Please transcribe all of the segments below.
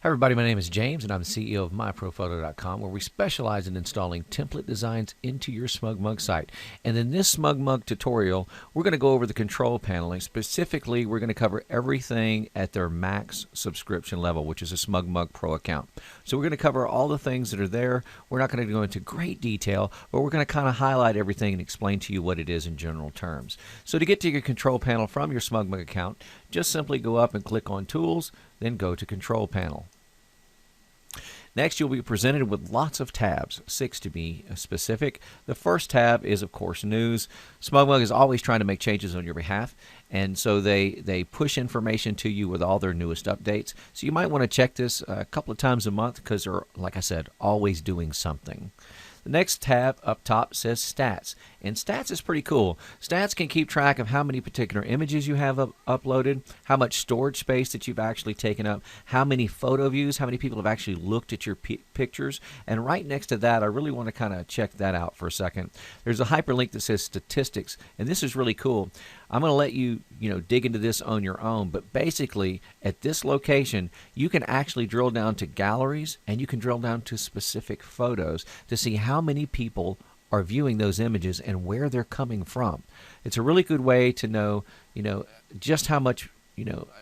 Hi everybody, my name is James and I'm the CEO of MyProPhoto.com, where we specialize in installing template designs into your SmugMug site. And in this SmugMug tutorial, we're going to go over the control panel, and specifically we're going to cover everything at their max subscription level, which is a SmugMug Pro account. So we're going to cover all the things that are there. We're not going to go into great detail, but we're going to kind of highlight everything and explain to you what it is in general terms. So to get to your control panel from your SmugMug account, just simply go up and click on Tools, then go to Control Panel. Next, you'll be presented with lots of tabs, 6 to be specific. The first tab is, of course, News. SmugMug is always trying to make changes on your behalf, and so they push information to you with all their newest updates. So you might want to check this a couple of times a month because they're, like I said, always doing something. The next tab up top says Stats, and Stats is pretty cool. Stats can keep track of how many particular images you have uploaded, how much storage space that you've actually taken up, how many photo views, how many people have actually looked at your pictures, and right next to that, I really want to kind of check that out for a second. There's a hyperlink that says Statistics, and this is really cool. I'm going to let you, dig into this on your own, but basically at this location, you can actually drill down to galleries and you can drill down to specific photos to see how many people are viewing those images and where they're coming from. It's a really good way to know, just how much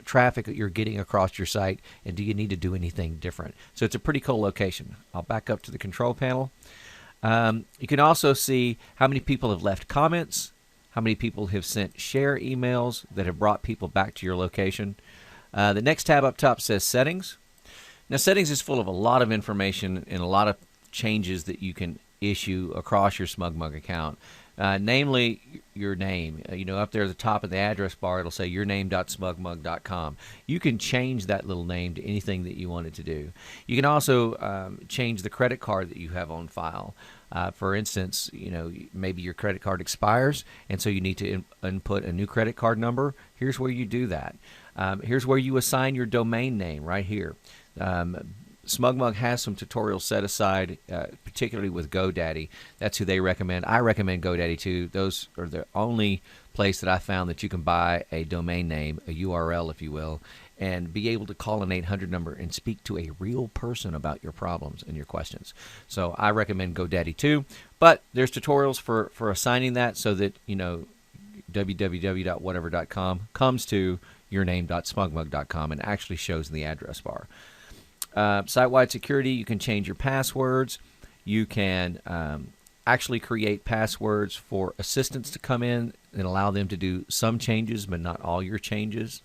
traffic that you're getting across your site, and do you need to do anything different. So it's a pretty cool location. I'll back up to the control panel. You can also see how many people have left comments, how many people have sent share emails that have brought people back to your location. The next tab up top says Settings. Now, Settings is full of a lot of information and a lot of changes that you can issue across your SmugMug account. Namely, your name. Up there at the top of the address bar, it'll say yourname.smugmug.com. You can change that little name to anything that you want it to do. You can also change the credit card that you have on file. For instance, maybe your credit card expires, and so you need to input a new credit card number. Here's where you do that. Here's where you assign your domain name right here. SmugMug has some tutorials set aside, particularly with GoDaddy. That's who they recommend. I recommend GoDaddy too. Those are the only place that I found that you can buy a domain name, a URL if you will, and be able to call an 800 number and speak to a real person about your problems and your questions. So I recommend GoDaddy too. But there's tutorials for assigning that so that, www.whatever.com comes to yourname.smugmug.com and actually shows in the address bar. Site-wide security, you can change your passwords. You can actually create passwords for assistants to come in and allow them to do some changes, but not all your changes.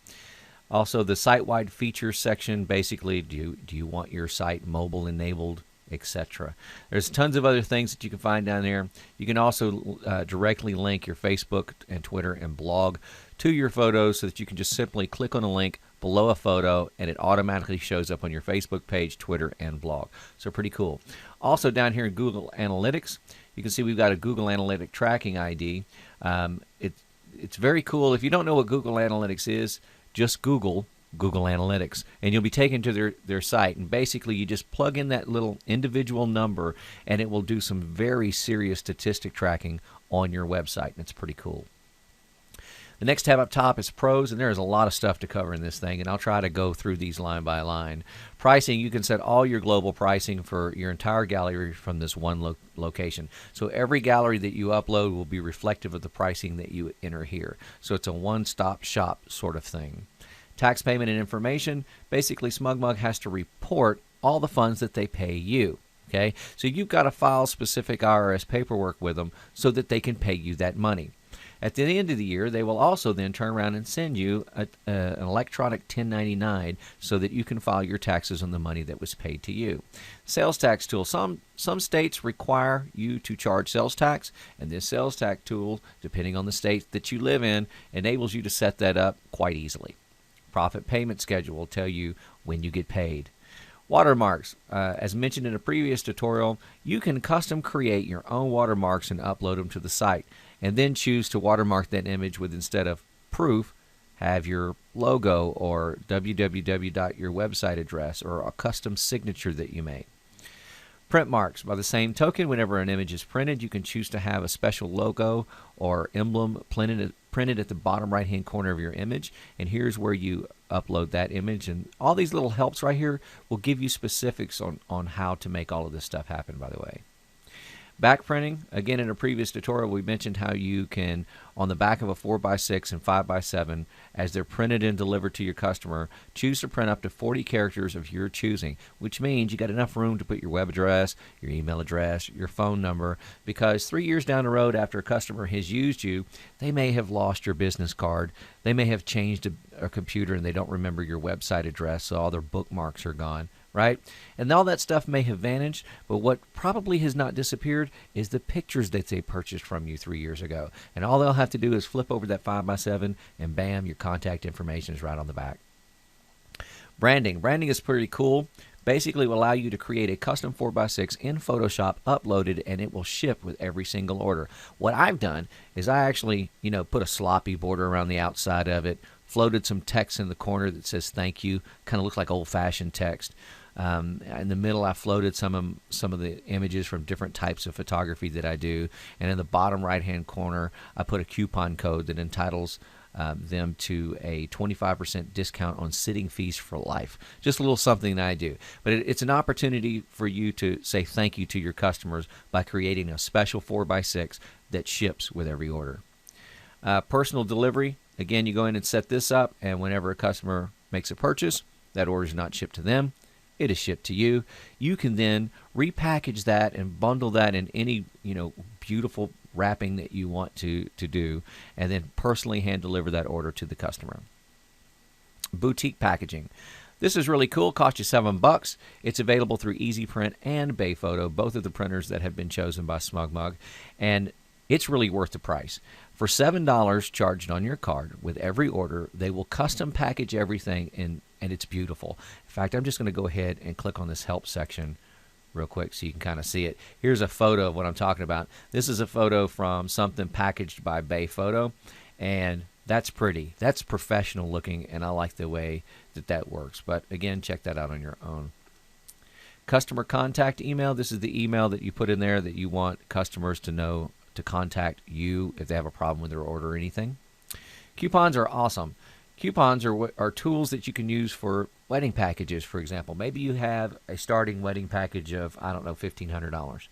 Also, the site-wide features section, basically, do you want your site mobile enabled, etc. There's tons of other things that you can find down there. You can also directly link your Facebook and Twitter and blog to your photos so that you can just simply click on a link below a photo and it automatically shows up on your Facebook page, Twitter, and blog. So pretty cool. Also down here in Google Analytics, you can see we've got a Google Analytic tracking ID. It's very cool. If you don't know what Google Analytics is, just Google Analytics, and you'll be taken to their site, and basically you just plug in that little individual number and it will do some very serious statistic tracking on your website, and it's pretty cool. The next tab up top is Pros, and there's a lot of stuff to cover in this thing, and I'll try to go through these line by line. Pricing, you can set all your global pricing for your entire gallery from this one location. So every gallery that you upload will be reflective of the pricing that you enter here. So it's a one-stop shop sort of thing. Tax payment and information, basically SmugMug has to report all the funds that they pay you. Okay, so you've got to file specific IRS paperwork with them so that they can pay you that money. At the end of the year, they will also then turn around and send you an electronic 1099 so that you can file your taxes on the money that was paid to you. Sales tax tool. Some states require you to charge sales tax, and this sales tax tool, depending on the state that you live in, enables you to set that up quite easily. Profit payment schedule will tell you when you get paid. Watermarks. As mentioned in a previous tutorial, you can custom create your own watermarks and upload them to the site, and then choose to watermark that image with, instead of proof, have your logo or www.your website address or a custom signature that you made. Print marks. By the same token, whenever an image is printed, you can choose to have a special logo or emblem printed at the bottom right-hand corner of your image, and here's where you upload that image. And all these little helps right here will give you specifics on how to make all of this stuff happen, by the way. Back printing, again, in a previous tutorial, we mentioned how you can, on the back of a 4x6 and 5x7, as they're printed and delivered to your customer, choose to print up to 40 characters of your choosing, which means you got enough room to put your web address, your email address, your phone number, because 3 years down the road after a customer has used you, they may have lost your business card, they may have changed a computer and they don't remember your website address, so all their bookmarks are gone. Right? And all that stuff may have vanished, but what probably has not disappeared is the pictures that they purchased from you 3 years ago. And all they'll have to do is flip over that 5x7 and bam, your contact information is right on the back. Branding. Branding is pretty cool. Basically, it will allow you to create a custom 4x6 in Photoshop, upload it, and it will ship with every single order. What I've done is I actually, put a sloppy border around the outside of it, floated some text in the corner that says thank you, kind of looks like old-fashioned text. In the middle, I floated some of the images from different types of photography that I do, and in the bottom right-hand corner, I put a coupon code that entitles them to a 25% discount on sitting fees for life. Just a little something that I do. But it's an opportunity for you to say thank you to your customers by creating a special 4x6 that ships with every order. Personal delivery. Again, you go in and set this up, and whenever a customer makes a purchase, that order is not shipped to them. It is shipped to you. You can then repackage that and bundle that in any beautiful wrapping that you want to do, and then personally hand deliver that order to the customer. Boutique packaging. This is really cool. Cost you $7. It's available through EasyPrint and Bayphoto, both of the printers that have been chosen by SmugMug, and it's really worth the price. For $7 charged on your card with every order, they will custom package everything, and it's beautiful. In fact, I'm just going to go ahead and click on this help section real quick so you can kind of see it. Here's a photo of what I'm talking about. This is a photo from something packaged by Bayphoto, and that's pretty. That's professional looking, and I like the way that works. But again, check that out on your own. Customer contact email. This is the email that you put in there that you want customers to know to contact you if they have a problem with their order or anything. Coupons are awesome. Coupons are tools that you can use for wedding packages, for example. Maybe you have a starting wedding package of, $1,500.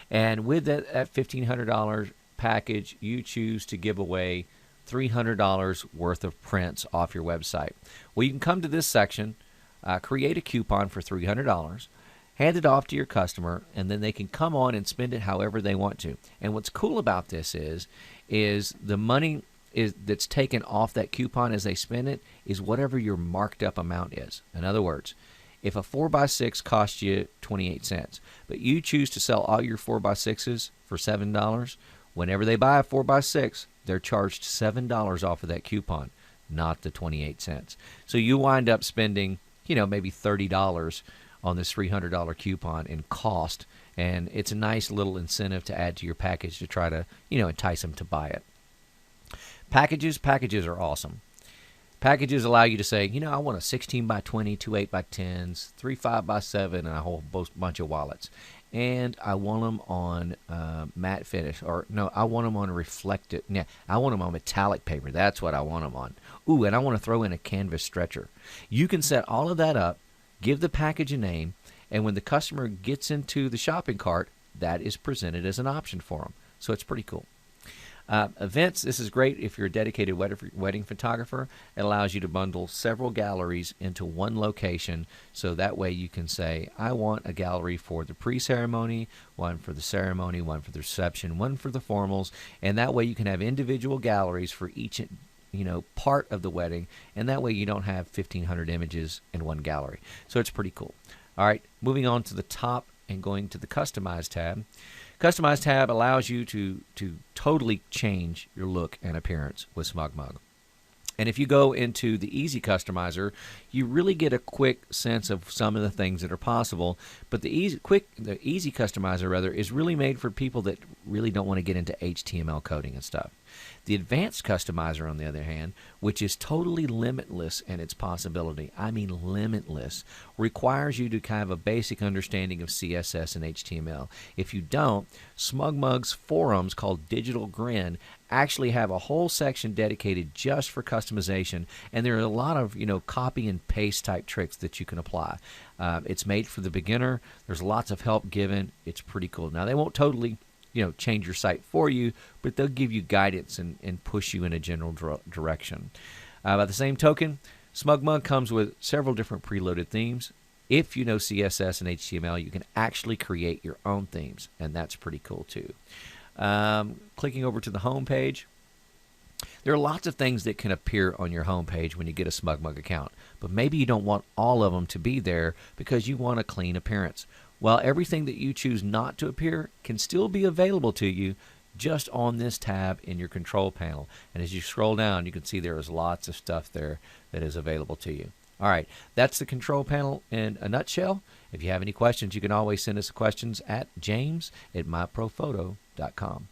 And with that $1,500 package, you choose to give away $300 worth of prints off your website. Well, you can come to this section, create a coupon for $300, hand it off to your customer, and then they can come on and spend it however they want to. And what's cool about this is the money that's taken off that coupon as they spend it is whatever your marked up amount is. In other words, if a 4x6 costs you 28 cents, but you choose to sell all your 4x6s for $7, whenever they buy a 4x6, they're charged $7 off of that coupon, not the 28 cents. So you wind up spending, maybe $30 on this $300 coupon in cost, and it's a nice little incentive to add to your package to try to, entice them to buy it. Packages are awesome. Packages allow you to say, I want a 16 by 20, 2 8 by 10s, 3 5 by 7, and a whole bunch of wallets. And I want them on matte finish, or no, I want them on reflective. Yeah, I want them on metallic paper. That's what I want them on. Ooh, and I want to throw in a canvas stretcher. You can set all of that up, give the package a name, and when the customer gets into the shopping cart, that is presented as an option for them. So it's pretty cool. Events, this is great if you're a dedicated wedding photographer. It allows you to bundle several galleries into one location, so that way you can say, I want a gallery for the pre-ceremony, one for the ceremony, one for the reception, one for the formals, and that way you can have individual galleries for each part of the wedding, and that way you don't have 1,500 images in one gallery. So it's pretty cool. All right, moving on to the top and going to the Customize tab. Customize tab allows you to totally change your look and appearance with SmugMug. And if you go into the Easy Customizer, you really get a quick sense of some of the things that are possible. But the Easy Customizer is really made for people that really don't want to get into HTML coding and stuff. The advanced customizer, on the other hand, which is totally limitless in its possibility, I mean limitless, requires you to kind of a basic understanding of CSS and HTML. If you don't, SmugMug's forums called Digital Grin actually have a whole section dedicated just for customization, and there are a lot of copy and paste type tricks that you can apply. It's made for the beginner. There's lots of help given. It's pretty cool. Now, they won't totally change your site for you, but they'll give you guidance and push you in a general direction. By the same token, SmugMug comes with several different preloaded themes. If you know CSS and HTML, you can actually create your own themes, and that's pretty cool too. Clicking over to the home page, there are lots of things that can appear on your home page when you get a SmugMug account, but maybe you don't want all of them to be there because you want a clean appearance. Well, everything that you choose not to appear can still be available to you just on this tab in your control panel. And as you scroll down, you can see there is lots of stuff there that is available to you. All right, that's the control panel in a nutshell. If you have any questions, you can always send us questions at james@myprofphoto.com.